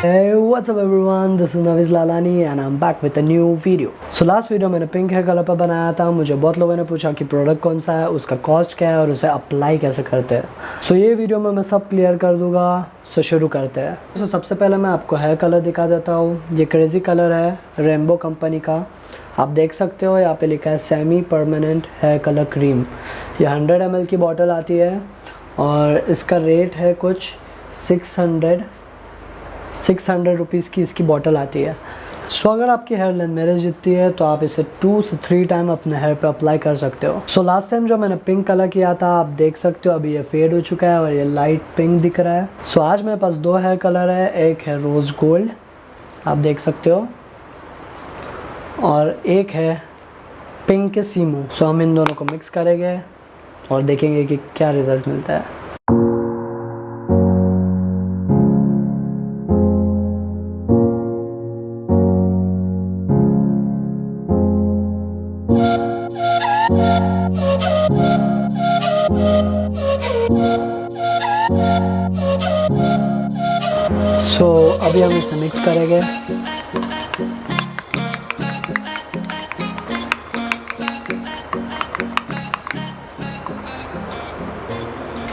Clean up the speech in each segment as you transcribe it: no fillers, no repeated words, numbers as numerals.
Hey, what's up everyone? This is Naveez Lalani and I'm back with a new video. So last video मैंने pink hair colour पर बनाया था। मुझे बहुत लोगों ने पूछा कि प्रोडक्ट कौन सा है, उसका कॉस्ट क्या है और उसे अप्लाई कैसे करते हैं। सो ये वीडियो में मैं सब क्लियर कर दूंगा। सो शुरू करते हैं। तो सबसे पहले मैं आपको हेयर कलर दिखा देता हूँ। ये क्रेजी कलर है रेनबो कंपनी का। आप देख सकते हो यहाँ पे लिखा है semi permanent hair colour cream. ये 100 ml की बॉटल आती है और इसका रेट है कुछ 600 रुपीज़ की इसकी बॉटल आती है। सो अगर आपकी हेयर लेंथ मेरे जितनी है तो आप इसे 2 से 3 टाइम अपने हेयर पे अप्लाई कर सकते हो। सो लास्ट टाइम जो मैंने पिंक कलर किया था आप देख सकते हो अभी ये फेड हो चुका है और ये लाइट पिंक दिख रहा है। सो आज मेरे पास 2 हेयर कलर है, एक है रोज़ गोल्ड आप देख सकते हो और एक है पिंक सीमू। सो हम इन दोनों को मिक्स करेंगे और देखेंगे कि क्या रिज़ल्ट मिलता है। सो अभी हम इसे मिक्स करेंगे।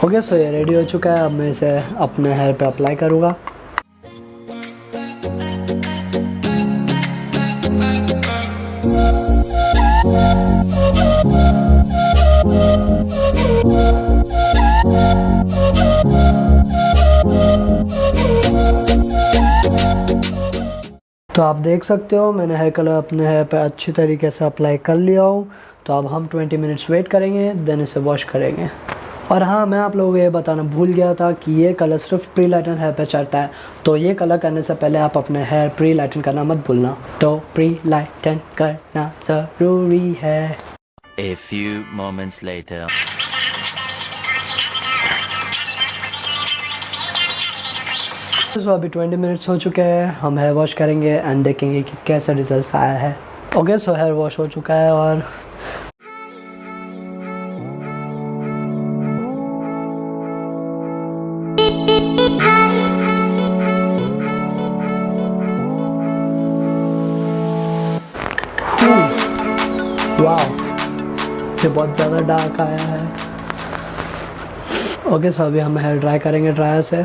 ओके सो ये रेडी हो चुका है। अब मैं इसे अपने हेयर पे अप्लाई करूँगा। तो आप देख सकते हो मैंने हेयर कलर अपने हेयर पे अच्छी तरीके से अप्लाई कर लिया हूँ। तो अब हम 20 मिनट्स वेट करेंगे देन इसे वॉश करेंगे। और हाँ मैं आप लोगों को ये बताना भूल गया था कि ये कलर सिर्फ प्री लाइटन हेयर पे चढ़ता है। तो ये कलर करने से पहले आप अपने हेयर प्री लाइटन करना मत भूलना। तो प्री लाइटन करना ज़रूरी है। A few moments later. तो अभी 20 मिनट्स हो चुके हैं। हम हेयर वॉश करेंगे एंड देखेंगे कि कैसा रिजल्ट आया है। ओके सो हेयर वॉश हो चुका है और वाह ये बहुत ज़्यादा डार्क आया है। ओके सो अभी हम हेयर ड्राई करेंगे ड्रायर से।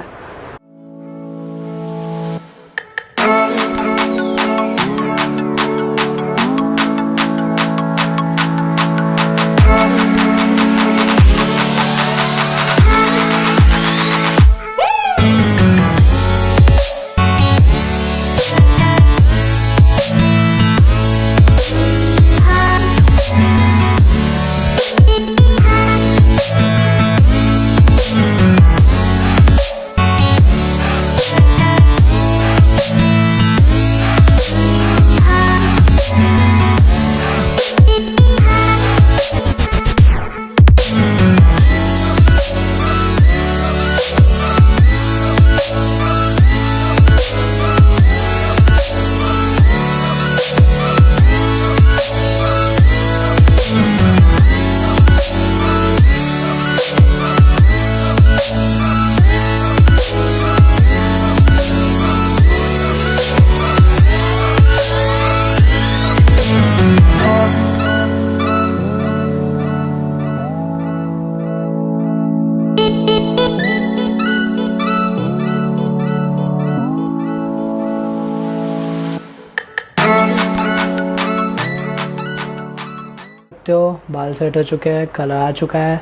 हो बाल सेट हो चुके हैं, कलर आ चुका है।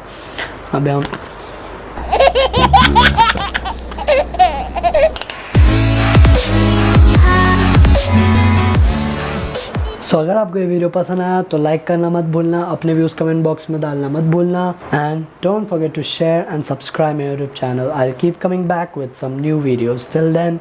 अभी हम सो अगर आपको ये वीडियो पसंद आया तो लाइक करना मत भूलना, अपने व्यूज़ कमेंट बॉक्स में डालना मत भूलना and don't forget to share and subscribe my YouTube channel. I will keep coming back with some new videos. Till then